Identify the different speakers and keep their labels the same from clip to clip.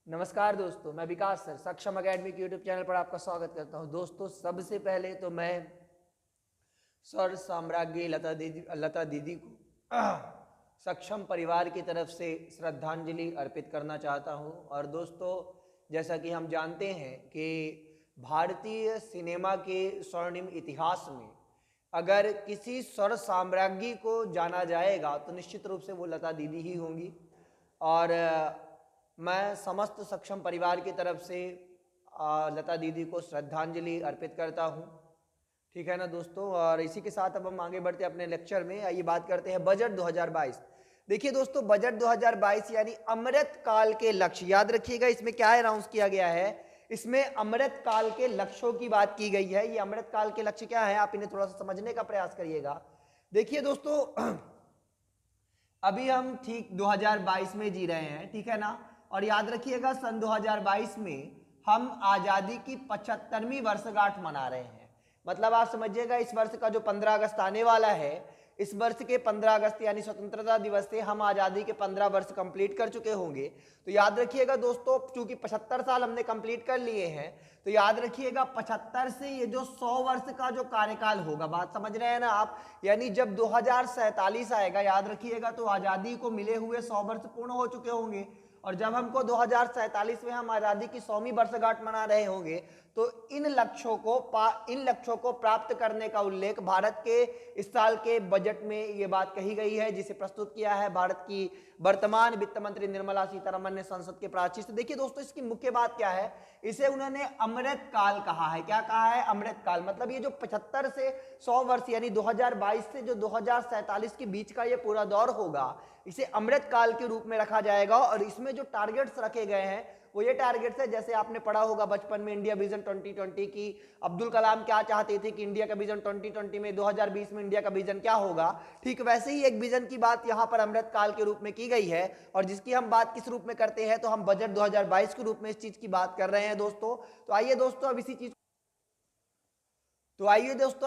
Speaker 1: नमस्कार दोस्तों, मैं विकास सर सक्षम अकेडमी के यूट्यूब चैनल पर आपका स्वागत करता हूं। दोस्तों, सबसे पहले तो मैं सर साम्राज्ञी लता दीदी को सक्षम परिवार की तरफ से श्रद्धांजलि अर्पित करना चाहता हूं। और दोस्तों, जैसा कि हम जानते हैं कि भारतीय सिनेमा के स्वर्णिम इतिहास में अगर किसी स्वर साम्राज्ञी को जाना जाएगा तो निश्चित रूप से वो लता दीदी ही होंगी। और मैं समस्त सक्षम परिवार की तरफ से लता दीदी को श्रद्धांजलि अर्पित करता हूं। ठीक है ना दोस्तों। और इसी के साथ अब हम आगे बढ़ते हैं अपने लेक्चर में। आइए बात करते हैं बजट 2022। देखिए दोस्तों, बजट 2022 यानी अमृत काल के लक्ष्य, याद रखिएगा इसमें क्या अनाउंस किया गया है। इसमें अमृत काल के लक्ष्यों की बात की गई है। ये अमृत काल के लक्ष्य क्या है, आप इन्हें थोड़ा सा समझने का प्रयास करिएगा। देखिए दोस्तों, अभी हम ठीक 2022 में जी रहे हैं, ठीक है ना। और याद रखिएगा सन 2022 में हम आज़ादी की 75वीं वर्षगांठ मना रहे हैं। मतलब आप समझिएगा, इस वर्ष का जो 15 अगस्त आने वाला है, इस वर्ष के 15 अगस्त यानी स्वतंत्रता दिवस से हम आज़ादी के 15 वर्ष कंप्लीट कर चुके होंगे। तो याद रखिएगा दोस्तों, चूंकि 75 साल हमने कंप्लीट कर लिए हैं, तो याद रखिएगा 75 से ये जो 100 वर्ष का जो कार्यकाल होगा, बात समझ रहे हैं ना आप। यानी जब 2047 आएगा, याद रखिएगा, तो आज़ादी को मिले हुए 100 वर्ष पूर्ण हो चुके होंगे। और जब हमको 2047 में हम आज़ादी की 100वीं वर्षगांठ मना रहे होंगे, तो इन लक्ष्यों को प्राप्त करने का उल्लेख भारत के इस साल के बजट में ये बात कही गई है, जिसे प्रस्तुत किया है भारत की वर्तमान वित्त मंत्री निर्मला सीतारमण ने संसद के प्राचीर से। देखिए दोस्तों, इसकी मुख्य बात क्या है, इसे उन्होंने अमृत काल कहा है। क्या कहा है? अमृत काल। मतलब ये जो 75 से 100 वर्ष यानी 2022 से जो 2047 के बीच का ये पूरा दौर होगा, इसे अमृत काल के रूप में रखा जाएगा। और इसमें जो टारगेट्स रखे गए हैं वो ये टारगेट्स है, जैसे आपने पढ़ा होगा बचपन में इंडिया विजन 2020 की, अब्दुल कलाम क्या चाहते थे कि इंडिया का विजन 2020 में 2020 में इंडिया का विजन क्या होगा, ठीक वैसे ही एक विजन की बात यहाँ पर अमृत काल के रूप में की गई है। और जिसकी हम बात किस रूप में करते हैं, तो हम बजट 2022 के रूप में इस चीज की बात कर रहे हैं दोस्तों। तो आइए दोस्तों,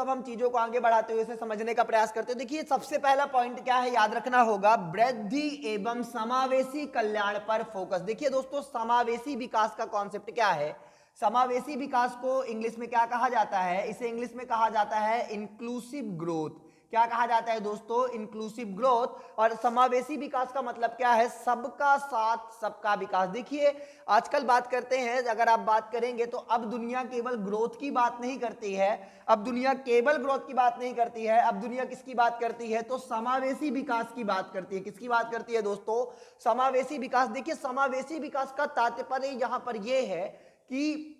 Speaker 1: अब हम चीजों को आगे बढ़ाते हुए इसे समझने का प्रयास करते हैं। देखिए, सबसे पहला पॉइंट क्या है, याद रखना होगा, वृद्धि एवं समावेशी कल्याण पर फोकस। देखिए दोस्तों, समावेशी विकास का कॉन्सेप्ट क्या है। समावेशी विकास को इंग्लिश में क्या कहा जाता है? इसे इंग्लिश में कहा जाता है इंक्लूसिव ग्रोथ। क्या कहा जाता है दोस्तों? Inclusive growth. और समावेशी विकास का मतलब क्या है? सबका साथ सबका विकास। देखिए, आजकल बात करते हैं, अगर आप बात करेंगे तो अब दुनिया केवल ग्रोथ की बात नहीं करती है। अब दुनिया केवल ग्रोथ की बात नहीं करती है, अब दुनिया किसकी बात करती है? तो समावेशी विकास की बात करती है। किसकी बात करती है दोस्तों? समावेशी विकास। देखिए, समावेशी विकास का तात्पर्य यहां पर यह है कि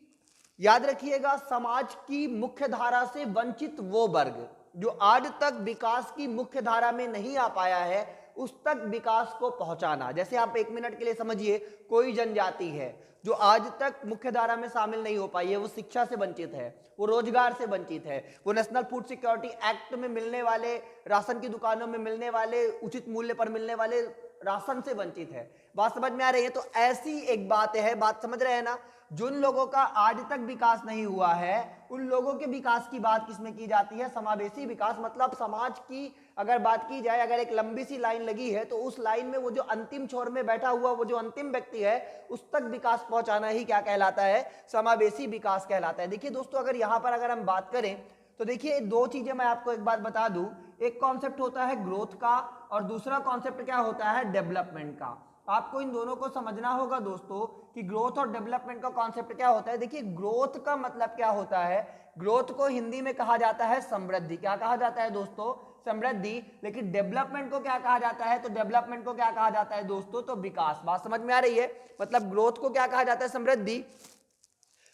Speaker 1: याद रखिएगा, समाज की मुख्य धारा से वंचित वो वर्ग जो आज तक विकास की मुख्य धारा में नहीं आ पाया है, उस तक विकास को पहुंचाना। जैसे आप एक मिनट के लिए समझिए, कोई जनजाति है जो आज तक मुख्य धारा में शामिल नहीं हो पाई है, वो शिक्षा से वंचित है, वो रोजगार से वंचित है, वो नेशनल फूड सिक्योरिटी एक्ट में मिलने वाले, राशन की दुकानों में मिलने वाले, उचित मूल्य पर मिलने वाले राशन से वंचित है। बात समझ में आ रही है? तो ऐसी एक बात है, बात समझ रहे हैं ना। जिन लोगों का आज तक विकास नहीं हुआ है, उन लोगों के विकास की बात किसमें की जाती है? समावेशी विकास। मतलब समाज की अगर बात की जाए, अगर एक लंबी सी लाइन लगी है, तो उस लाइन में वो जो अंतिम छोर में बैठा हुआ वो जो अंतिम व्यक्ति है, उस तक विकास पहुंचाना ही क्या कहलाता है? समावेशी विकास कहलाता है। देखिए दोस्तों, अगर यहां पर अगर हम बात करें तो देखिए, दो चीजें मैं आपको एक बात बता दूं। एक कॉन्सेप्ट होता है ग्रोथ का, और दूसरा कॉन्सेप्ट क्या होता है? डेवलपमेंट का। आपको इन दोनों को समझना होगा दोस्तों कि ग्रोथ और डेवलपमेंट का कॉन्सेप्ट क्या होता है। देखिए, ग्रोथ का मतलब क्या होता है? ग्रोथ को हिंदी में कहा जाता है समृद्धि। क्या कहा जाता है दोस्तों? समृद्धि। लेकिन डेवलपमेंट को क्या कहा जाता है? तो डेवलपमेंट को क्या कहा जाता है दोस्तों? तो विकास। बात समझ में आ रही है? मतलब ग्रोथ को क्या कहा जाता है? समृद्धि।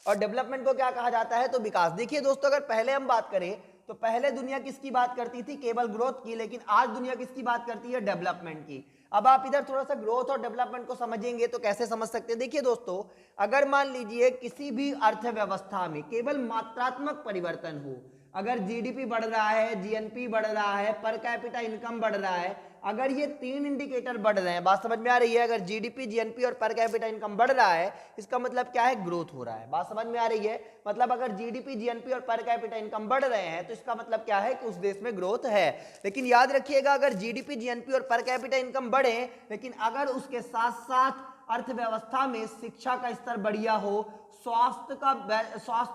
Speaker 1: और डेवलपमेंट को क्या कहा जाता है? तो विकास। देखिए दोस्तों, अगर पहले हम बात करें तो पहले दुनिया किसकी बात करती थी? केवल ग्रोथ की। लेकिन आज दुनिया किसकी बात करती है? डेवलपमेंट की। अब आप इधर थोड़ा सा ग्रोथ और डेवलपमेंट को समझेंगे तो कैसे समझ सकते हैं? देखिए दोस्तों, अगर मान लीजिए किसी भी अर्थव्यवस्था में केवल मात्रात्मक परिवर्तन हो, अगर जीडीपी बढ़ रहा है, जीएनपी बढ़ रहा है, पर कैपिटा इनकम बढ़ रहा है, अगर ये तीन इंडिकेटर बढ़ रहे हैं, बात समझ में आ रही है? अगर जीडीपी, जीएनपी और पर कैपिटा इनकम बढ़ रहा है, इसका मतलब क्या है? ग्रोथ हो रहा है। बात समझ में आ रही है? मतलब अगर जीडीपी, जीएनपी और पर कैपिटा इनकम बढ़ रहे हैं, तो इसका मतलब क्या है? कि उस देश में ग्रोथ है। लेकिन याद रखिएगा, अगर जीडीपी, जीएनपी और पर कैपिटा इनकम बढ़े, लेकिन अगर उसके साथ साथ अर्थव्यवस्था में शिक्षा का स्तर बढ़िया हो, स्वास्थ्य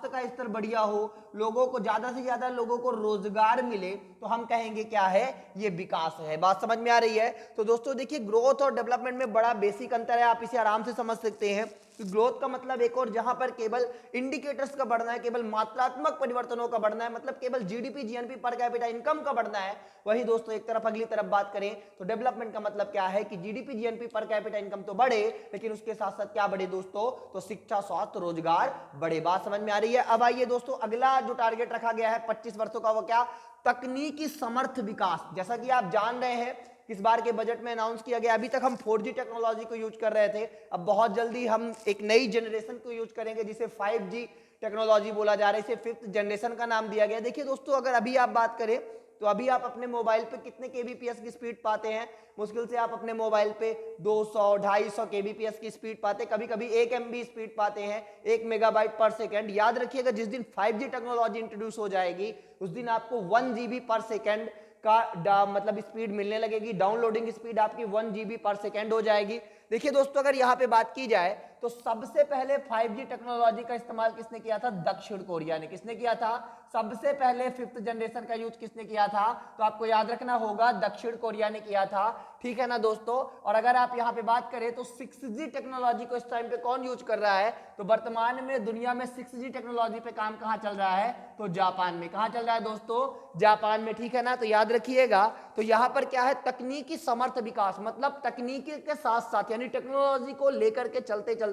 Speaker 1: का स्तर बढ़िया हो, लोगों को ज्यादा से ज्यादा लोगों को रोजगार मिले, तो हम कहेंगे क्या है, ये विकास है। बात समझ में आ रही है? तो दोस्तों देखिए, ग्रोथ और डेवलपमेंट में बड़ा बेसिक अंतर है, आप इसे आराम से समझ सकते हैं कि ग्रोथ का मतलब एक और जहां पर केवल इंडिकेटर्स का बढ़ना है, केवल मात्रात्मक परिवर्तनों का बढ़ना है, मतलब केवल GDP GNP per capita income का बढ़ना है। वही दोस्तों एक तरफ अगली तरफ बात करें तो डेवलपमेंट का मतलब क्या है कि GDP GNP per capita income तो बढ़े, लेकिन उसके साथ साथ क्या बढ़े दोस्तों, तो शिक्षा स्वास्थ्य रोजगार बढ़े। बात समझ में आ रही है? अब आइए दोस्तों, अगला जो टारगेट रखा गया है 25 वर्षों का, वो क्या, तकनीकी समर्थ विकास। जैसा कि आप जान रहे हैं, इस बार के बजट में अनाउंस किया गया, अभी तक हम 4G टेक्नोलॉजी को यूज कर रहे थे, अब बहुत जल्दी हम एक नई जनरेशन को यूज करेंगे जिसे 5G टेक्नोलॉजी बोला जा रहा है, इसे 5th जनरेशन का नाम दिया गया। देखिए दोस्तों, अगर अभी आप बात करें तो अभी आप अपने मोबाइल पे कितने kbps की स्पीड पाते हैं, मुश्किल से आप अपने मोबाइल पे 200-250 kbps की स्पीड पाते, कभी कभी 1 MB स्पीड पाते हैं, 1 मेगाबाइट पर सेकेंड। याद रखिएगा, जिस दिन 5G टेक्नोलॉजी इंट्रोड्यूस हो जाएगी उस दिन आपको 1 GB पर सेकेंड का मतलब स्पीड मिलने लगेगी, डाउनलोडिंग स्पीड आपकी 1 GB पर सेकेंड हो जाएगी। देखिए दोस्तों, अगर यहाँ पे बात की जाए तो सबसे पहले 5G टेक्नोलॉजी का इस्तेमाल किसने किया था, दक्षिण कोरिया ने। किसने किया था? सबसे पहले 5th जनरेशन का यूज किसने किया था, तो आपको याद रखना होगा दक्षिण कोरिया ने किया था, ठीक है ना दोस्तों। और अगर आप यहाँ पे बात करें तो 6G टेक्नोलॉजी को इस टाइम पे कौन यूज कर रहा है, तो वर्तमान में दुनिया में 6G टेक्नोलॉजी पे काम कहाँ चल रहा है, तो जापान में। कहाँ चल रहा है दोस्तों, जापान में, ठीक है ना। तो याद रखिएगा, तो यहाँ पर क्या है, तकनीकी समर्थ विकास, मतलब तकनीकी के साथ साथ यानी टेक्नोलॉजी को लेकर के चलते चलते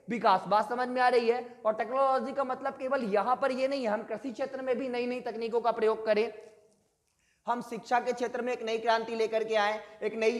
Speaker 1: विकास। बात समझ में आ रही है? और टेक्नोलॉजी का मतलब केवल यहां पर ये नहीं है, हम कृषि क्षेत्र में भी नई नई तकनीकों का प्रयोग करें, हम शिक्षा के क्षेत्र में एक नई क्रांति लेकर के आए, एक नई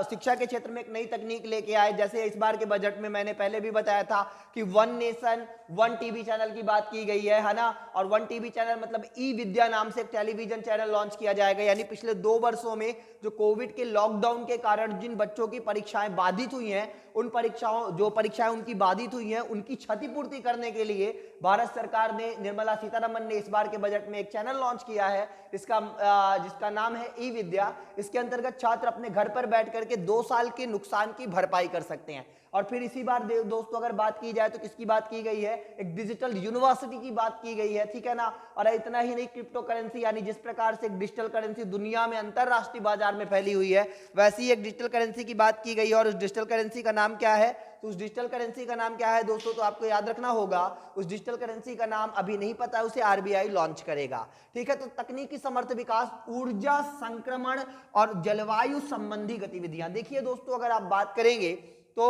Speaker 1: शिक्षा के क्षेत्र में एक नई तकनीक लेके आए। जैसे इस बार के बजट में मैंने पहले भी बताया था कि 1 नेशन 1 टीवी चैनल की बात की गई है ना। और 1 टीवी चैनल मतलब ई विद्या नाम से एक टेलीविजन चैनल लॉन्च किया जाएगा, यानी पिछले 2 वर्षों में जो कोविड के लॉकडाउन के कारण जिन बच्चों की परीक्षाएं बाधित हुई हैं, उन परीक्षाएं उनकी बाधित हुई हैं, उनकी क्षतिपूर्ति करने के लिए भारत सरकार ने, निर्मला सीतारमन ने इस बार के बजट में एक चैनल लॉन्च किया है, जिसका नाम है ई विद्या। इसके अंतर्गत छात्र अपने घर पर बैठ करके 2 साल के नुकसान की भरपाई कर सकते हैं। और फिर इसी बार दोस्तों अगर बात की जाए तो किसकी बात की गई है, एक डिजिटल यूनिवर्सिटी की बात की गई है, ठीक है ना। और इतना ही नहीं, क्रिप्टो करेंसी, यानी जिस प्रकार से एक डिजिटल करेंसी दुनिया में अंतरराष्ट्रीय बाजार में फैली हुई है, वैसी एक डिजिटल करेंसी की बात की गई है। और उस डिजिटल करेंसी का नाम क्या है, तो उस डिजिटल करेंसी का नाम क्या है दोस्तों, तो आपको याद रखना होगा, उस डिजिटल करेंसी का नाम अभी नहीं पता, उसे आरबीआई लॉन्च करेगा, ठीक है। तो तकनीकी समर्थ विकास, ऊर्जा संक्रमण और जलवायु संबंधी गतिविधियां। देखिए दोस्तों, अगर आप बात करेंगे तो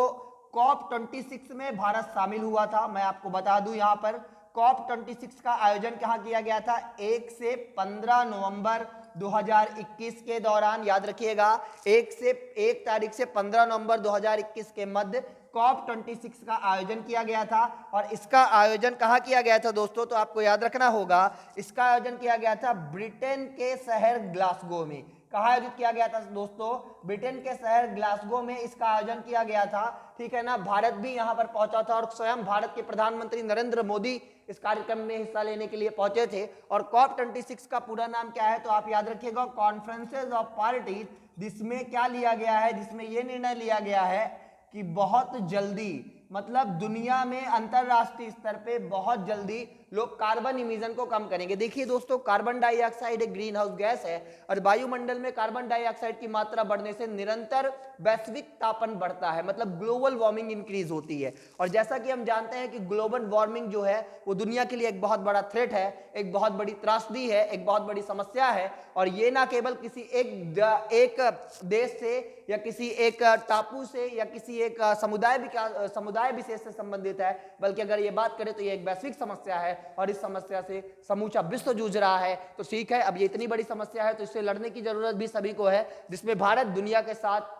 Speaker 1: COP26 में भारत शामिल हुआ था। मैं आपको बता दूं, यहां पर COP26 का आयोजन कहां किया गया था, 1 से 15 नवंबर 2021 के दौरान। याद रखिएगा, 1 तारीख से 15 नवंबर 2021 के मध्य COP26 का आयोजन किया गया था। और इसका आयोजन कहां किया गया था दोस्तों, तो आपको याद रखना होगा, इसका आयोजन किया गया था ब्रिटेन के शहर ग्लासगो में। कहाँ आयोजित किया गया था दोस्तों, ब्रिटेन के शहर ग्लासगो में इसका आयोजन किया गया था, ठीक है ना। भारत भी यहां पर पहुंचा था और स्वयं भारत के प्रधानमंत्री नरेंद्र मोदी इस कार्यक्रम में हिस्सा लेने के लिए पहुंचे थे। और COP26 का पूरा नाम क्या है, तो आप याद रखिएगा, कॉन्फ्रेंसेस ऑफ पार्टीज, जिसमें क्या लिया गया है, जिसमें यह निर्णय लिया गया है कि बहुत जल्दी, मतलब दुनिया में अंतरराष्ट्रीय स्तर पे बहुत जल्दी लोग कार्बन इमिशन को कम करेंगे। देखिए दोस्तों, कार्बन डाइऑक्साइड एक ग्रीन हाउस गैस है और वायुमंडल में कार्बन डाइऑक्साइड की मात्रा बढ़ने से निरंतर वैश्विक तापन बढ़ता है, मतलब ग्लोबल वार्मिंग इंक्रीज होती है। और जैसा कि हम जानते हैं कि ग्लोबल वार्मिंग जो है वो दुनिया के लिए एक बहुत बड़ा थ्रेट है, एक बहुत बड़ी त्रासदी है, एक बहुत बड़ी समस्या है। और ये ना केवल किसी एक देश से या किसी एक टापू से या किसी एक समुदाय विशेष से संबंधित है, बल्कि अगर ये बात करें तो ये एक वैश्विक समस्या है और इस समस्या से समूचा विश्व जूझ रहा है। तो ठीक है, अब ये इतनी बड़ी समस्या है तो इससे लड़ने की जरूरत भी सभी को है, जिसमें भारत दुनिया के साथ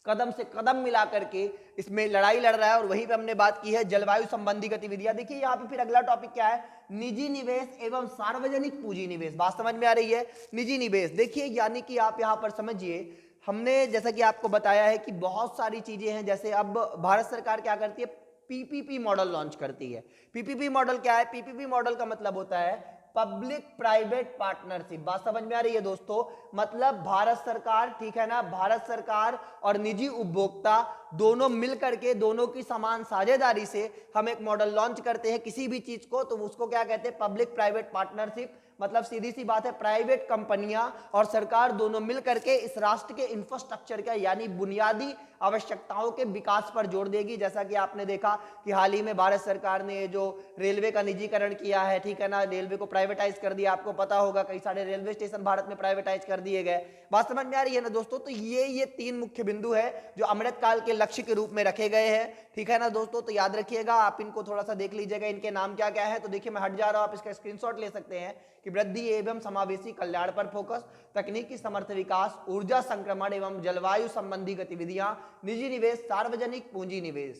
Speaker 1: कदम से कदम मिला करके इसमें लड़ाई लड़ रहा है। और वहीं पे हमने बात की है जलवायु संबंधी गतिविधियां। देखिए यहाँ पे फिर अगला टॉपिक क्या है, निजी निवेश एवं सार्वजनिक पूंजी निवेश। बात समझ में आ रही है, निजी निवेश। देखिए यानी कि आप यहाँ पर समझिए, हमने जैसा कि आपको बताया है कि बहुत सारी चीजें हैं, जैसे अब भारत सरकार क्या करती है, पीपीपी मॉडल लॉन्च करती है। पीपीपी मॉडल क्या है, पीपीपी मॉडल का मतलब होता है पब्लिक प्राइवेट पार्टनरशिप। बात समझ में आ रही है दोस्तों? मतलब भारत सरकार, ठीक है ना, भारत सरकार और निजी उपभोक्ता दोनों मिल करके, दोनों की समान साझेदारी से हम एक मॉडल लॉन्च करते हैं किसी भी चीज को, तो उसको क्या कहते हैं? Public private partnership. मतलब सीधी सी बात है, प्राइवेट कंपनियां और सरकार दोनों मिल करके इस राष्ट्र के इंफ्रास्ट्रक्चर का यानी बुनियादी आवश्यकताओं के विकास पर जोर देगी। जैसा कि आपने देखा कि हाल ही में भारत सरकार ने जो रेलवे का निजीकरण किया है, ठीक है ना, रेलवे को प्राइवेटाइज कर दिया। आपको पता होगा कई सारे रेलवे स्टेशन भारत में प्राइवेटाइज कर दिए गए। बात समझ में आ रही है ना दोस्तों? तो ये तीन मुख्य बिंदु है जो अमृतकाल के लक्ष्य के रूप में रखे गए हैं, ठीक है ना दोस्तों? तो याद रखिएगा, आप इनको थोड़ा सा देख लीजिएगा, इनके नाम क्या क्या है। तो देखिए मैं हट जा रहा हूं, आप इसका स्क्रीनशॉट ले सकते हैं कि वृद्धि एवं समावेशी कल्याण पर फोकस, तकनीकी समर्थ विकास, ऊर्जा संक्रमण एवं जलवायु संबंधी गतिविधियां, निजी निवेश, सार्वजनिक पूंजी निवेश।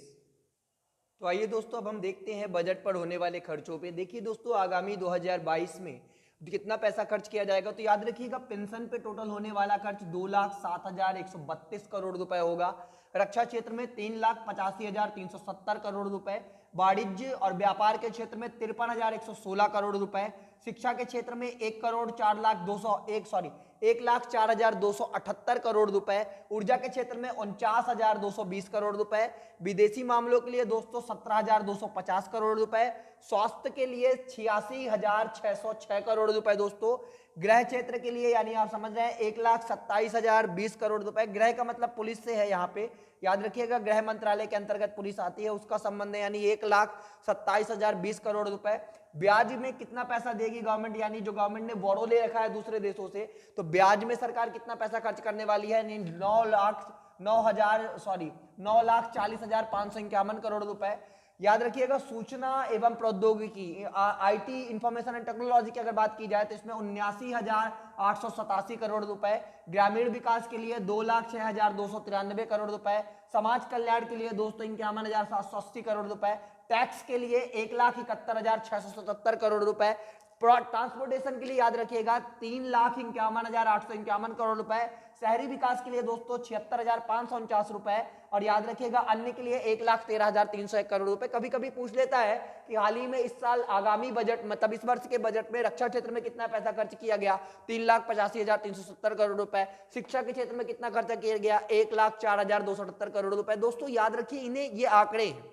Speaker 1: तो आइए दोस्तों अब हम देखते हैं बजट पर होने वाले खर्चों पे। देखिए दोस्तों, आगामी 2022 में कितना पैसा खर्च किया जाएगा, तो याद रखिएगा पेंशन पे टोटल होने वाला खर्च 2,07,132 करोड़ रुपए होगा। रक्षा क्षेत्र में 3,85,370 करोड़ रुपए, वाणिज्य और व्यापार के क्षेत्र में 53,116 करोड़ रुपए, शिक्षा के क्षेत्र में 1,04,278 करोड़ रुपए, ऊर्जा के क्षेत्र में 49,220 करोड़ रुपए, विदेशी मामलों के लिए दोस्तों 17,250 करोड़ रुपए, स्वास्थ्य के लिए 86,606 करोड़ रुपए दोस्तों, गृह क्षेत्र के लिए यानी आप समझ रहे हैं 1,27,020 करोड़ रुपए। गृह का मतलब पुलिस से है, यहाँ पे याद रखिएगा गृह मंत्रालय के अंतर्गत पुलिस आती है, उसका संबंध है, यानी 1,27,020 करोड़ रुपए। ब्याज में कितना पैसा देगी गवर्नमेंट, यानी जो गवर्नमेंट ने बोरो ले रखा है दूसरे देशों से, तो ब्याज में सरकार कितना पैसा खर्च करने वाली है? 9,40,551 करोड़ रुपए। याद रखिएगा सूचना एवं प्रौद्योगिकी आईटी इंफॉर्मेशन एंड टेक्नोलॉजी की अगर बात की जाए तो इसमें 79,887 करोड़ रुपए, ग्रामीण विकास के लिए 2,06,293 करोड़ रुपए, समाज कल्याण के लिए दोस्तों 51,780 करोड़ रुपए, टैक्स के लिए 1,71,677 करोड़ रुपए, ट्रांसपोर्टेशन के लिए याद रखिएगा 3,51,851 करोड़ रुपए, शहरी विकास के लिए दोस्तों 76,549 रुपए, और याद रखिएगा अन्य के लिए 1,13,301 करोड़ रुपए। कभी कभी पूछ लेता है कि हाल ही में इस साल आगामी बजट मतलब इस वर्ष के बजट में रक्षा क्षेत्र में कितना पैसा खर्च किया गया? 3,85,370 करोड़ रुपए। शिक्षा के क्षेत्र में कितना खर्चा किया गया? 1,04,278 करोड़ रुपए। दोस्तों याद रखिए इन्हें ये आंकड़े हैं,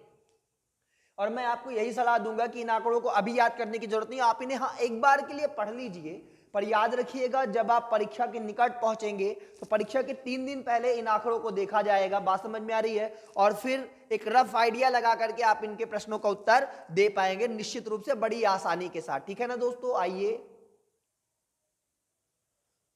Speaker 1: और मैं आपको यही सलाह दूंगा कि इन आंकड़ों को अभी याद करने की जरूरत नहीं, आप इन्हें हाँ एक बार के लिए पढ़ लीजिए, पर याद रखिएगा जब आप परीक्षा के निकट पहुंचेंगे तो परीक्षा के 3 दिन पहले इन आंकड़ों को देखा जाएगा। बात समझ में आ रही है? और फिर एक रफ आइडिया लगा करके आप इनके प्रश्नों का उत्तर दे पाएंगे निश्चित रूप से बड़ी आसानी के साथ, ठीक है ना दोस्तों?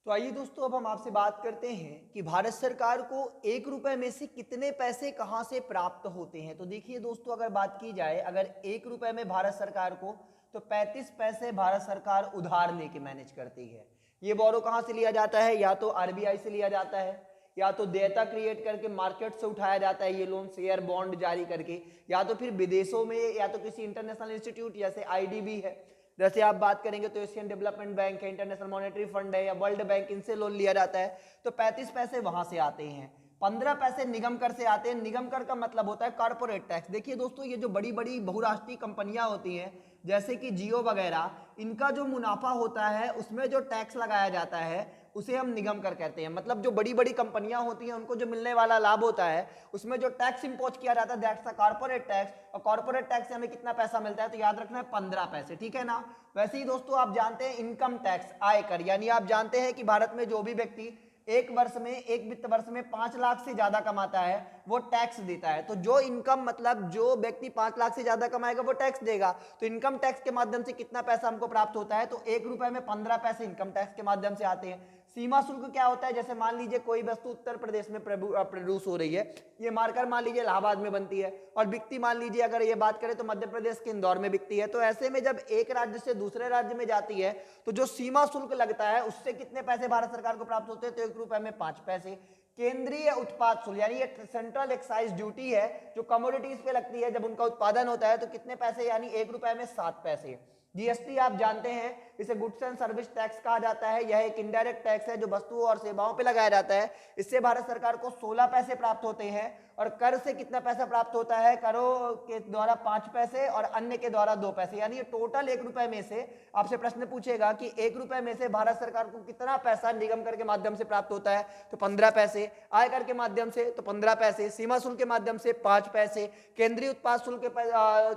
Speaker 1: आइए दोस्तों अब हम आपसे बात करते हैं कि भारत सरकार को 1 रुपए में से कितने पैसे कहां से प्राप्त होते हैं। तो देखिए दोस्तों, अगर बात की जाए, अगर 1 रुपए में भारत सरकार को, तो 35 पैसे भारत सरकार उधार लेके मैनेज करती है। ये बोरो कहां से लिया जाता है? या तो आरबीआई से लिया जाता है, या तो देयता क्रिएट करके मार्केट से उठाया जाता है ये लोन, शेयर बॉन्ड जारी करके, या तो फिर विदेशों में, या तो किसी इंटरनेशनल इंस्टीट्यूट जैसे आईडीबी है, जैसे आप बात करेंगे तो एशियन डेवलपमेंट बैंक है, इंटरनेशनल मॉनेटरी फंड है, या वर्ल्ड बैंक, इनसे लोन लिया जाता है। तो 35 पैसे वहां से आते हैं। 15 पैसे निगम कर से आते हैं। निगम कर का मतलब होता है कॉर्पोरेट टैक्स। देखिए दोस्तों, ये जो बड़ी बड़ी बहुराष्ट्रीय कंपनियां होती हैं जैसे कि जियो वगैरह, इनका जो मुनाफा होता है उसमें जो टैक्स लगाया जाता है उसे हम निगम कर कहते हैं। मतलब जो बड़ी बड़ी कंपनियां होती हैं उनको जो मिलने वाला लाभ होता है उसमें जो टैक्स इंपोज किया जाता है दैट्स अ कॉर्पोरेट टैक्स। और कॉर्पोरेट टैक्स से हमें कितना पैसा मिलता है? तो याद रखना है 15 पैसे, ठीक है ना? वैसे ही दोस्तों आप जानते हैं इनकम टैक्स, आयकर, यानी आप जानते हैं कि भारत में जो भी व्यक्ति एक वित्त वर्ष में 5 लाख से ज्यादा कमाता है वो टैक्स देता है। तो जो इनकम मतलब जो व्यक्ति 5 लाख से ज्यादा कमाएगा वो टैक्स देगा। तो इनकम टैक्स के माध्यम से कितना पैसा हमको प्राप्त होता है? तो 1 रुपए में 15 पैसे इनकम टैक्स के माध्यम से आते हैं। सीमा शुल्क क्या होता है? जैसे मान लीजिए कोई वस्तु उत्तर प्रदेश में प्रोड्यूस हो रही है, ये मार्कर मान लीजिए इलाहाबाद में बनती है, और बिकती मान लीजिए अगर ये बात करें तो मध्य प्रदेश के इंदौर में बिकती है। तो ऐसे में जब एक राज्य से दूसरे राज्य में जाती है तो जो सीमा शुल्क लगता है उससे कितने पैसे भारत सरकार को प्राप्त होते हैं? तो 1 रुपए में 5 पैसे। केंद्रीय उत्पाद शुल्क यानी ये सेंट्रल एक्साइज ड्यूटी है जो कमोडिटीज पे लगती है जब उनका उत्पादन होता है, तो कितने पैसे? यानी 1 रुपए में 7 पैसे। जीएसटी आप जानते हैं इसे गुड्स एंड सर्विस टैक्स कहा जाता है। यह एक इनडायरेक्ट टैक्स है जो वस्तुओं और सेवाओं पे लगाया जाता है। इससे भारत सरकार को 16 पैसे प्राप्त होते हैं। और कर से कितना पैसा प्राप्त होता है? करों के द्वारा 5 पैसे और अन्य के द्वारा 2 पैसे, यानी ये टोटल 1 रुपए में से आपसे प्रश्न पूछेगा कि 1 रुपए में से भारत सरकार को कितना पैसा निगम कर के माध्यम से प्राप्त होता है, तो 15 पैसे, आयकर के माध्यम से तो 15 पैसे, सीमा शुल्क के माध्यम से 5 पैसे, केंद्रीय उत्पाद शुल्क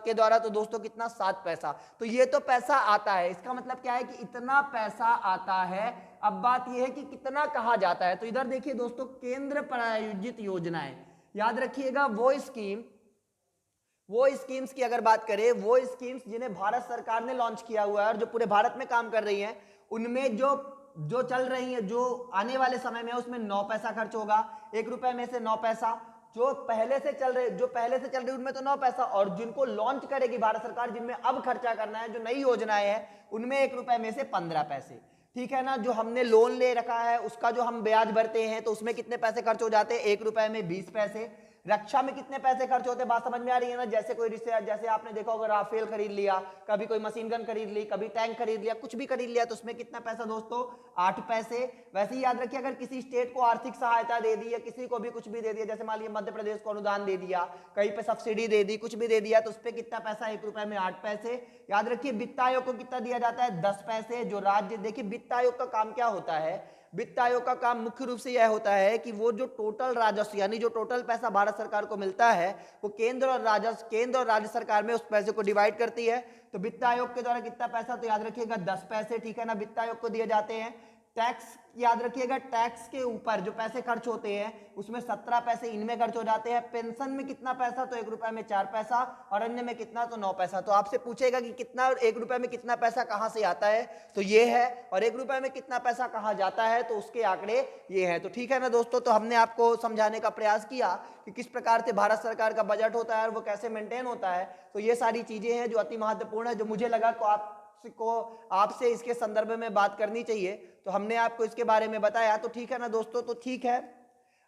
Speaker 1: के द्वारा तो दोस्तों कितना 7 पैसा। तो ये तो पैसा आता है, इसका मतलब क्या है कि इतना पैसा आता है। अब बात यह है कि कितना कहा जाता है। तो इधर देखिए दोस्तों, केंद्र प्रायोजित योजनाएं, याद रखिएगा वो स्कीम्स की अगर बात करें, वो स्कीम्स जिन्हें भारत सरकार ने लॉन्च किया हुआ है और जो पूरे भारत में काम कर रही हैं, उनमें जो चल रही है, जो आने वाले समय में उसमें 9 पैसा खर्च होगा। 1 रुपए में से 9 पैसा। जो पहले से चल रही उनमें तो 9 पैसा, और जिनको लॉन्च करेगी भारत सरकार, जिनमें अब खर्चा करना है, जो नई योजनाएं हैं, उनमें 1 रुपए में से 15 पैसे। ठीक है ना। जो हमने लोन ले रखा है उसका जो हम ब्याज भरते हैं, तो उसमें कितने पैसे खर्च हो जाते हैं? 1 रुपए में 20 पैसे। रक्षा में कितने पैसे खर्च होते हैं? बात समझ में आ रही है ना। जैसे आपने देखा होगा, राफेल खरीद लिया, कभी कोई मशीन गन खरीद ली, कभी टैंक खरीद लिया, कुछ भी खरीद लिया, तो उसमें कितना पैसा दोस्तों? 8 पैसे। वैसे ही याद रखिए, अगर किसी स्टेट को आर्थिक सहायता दे दी या किसी को भी कुछ भी दे दिया, जैसे मान लीजिए मध्य प्रदेश को अनुदान दे दिया, कहीं पे सब्सिडी दे दी, कुछ भी दे दिया, तो उस पर कितना पैसा? 1 रुपए में 8 पैसे। याद रखिए, वित्त आयोग को कितना दिया जाता है? 10 पैसे। जो राज्य, देखिए वित्त आयोग का काम क्या होता है? वित्त आयोग का काम मुख्य रूप से यह होता है कि वो जो टोटल राजस्व, यानी जो टोटल पैसा भारत सरकार को मिलता है, वो केंद्र और राज्य सरकार में उस पैसे को डिवाइड करती है। तो वित्त आयोग के द्वारा कितना पैसा? तो याद रखिएगा 10 पैसे। ठीक है ना। वित्त आयोग को दिए जाते हैं। टैक्स, याद रखिएगा, टैक्स के ऊपर जो पैसे खर्च होते हैं उसमें 17 पैसे इनमें खर्च हो जाते हैं। पेंशन में कितना पैसा? तो 1 रुपए में 4 पैसा, और अन्य में कितना? तो 9 पैसा। तो आपसे पूछेगा कि कितना, 1 रुपए में कितना पैसा कहां से आता है, तो ये है, और 1 रुपए में कितना पैसा कहां जाता है, तो उसके आंकड़े ये है। तो ठीक है ना दोस्तों, तो हमने आपको समझाने का प्रयास किया कि किस प्रकार से भारत सरकार का बजट होता है और वो कैसे मेंटेन होता है। तो ये सारी चीजें हैं जो अति महत्वपूर्ण है, जो मुझे लगा को आपसे इसके संदर्भ में बात करनी चाहिए, तो हमने आपको इसके बारे में बताया। तो ठीक है ना दोस्तों, तो ठीक है।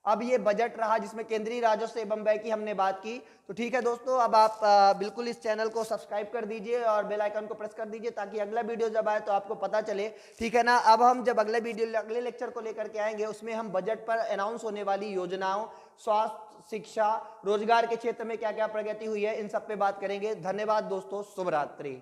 Speaker 1: अब ये बजट रहा जिसमें केंद्रीय राजस्व एवं व्यय की हमने बात की। तो ठीक है दोस्तों, अब आप बिल्कुल इस चैनल को सब्सक्राइब कर दीजिए और बेल आइकन को प्रेस कर दीजिए, ताकि अगला वीडियो जब आए तो आपको पता चले। ठीक है ना। अब हम जब अगले लेक्चर को लेकर के आएंगे, उसमें हम बजट पर अनाउंस होने वाली योजनाओं, स्वास्थ्य, शिक्षा, रोजगार के क्षेत्र में क्या क्या प्रगति हुई है, इन सब पे बात करेंगे। धन्यवाद दोस्तों, शुभ रात्रि।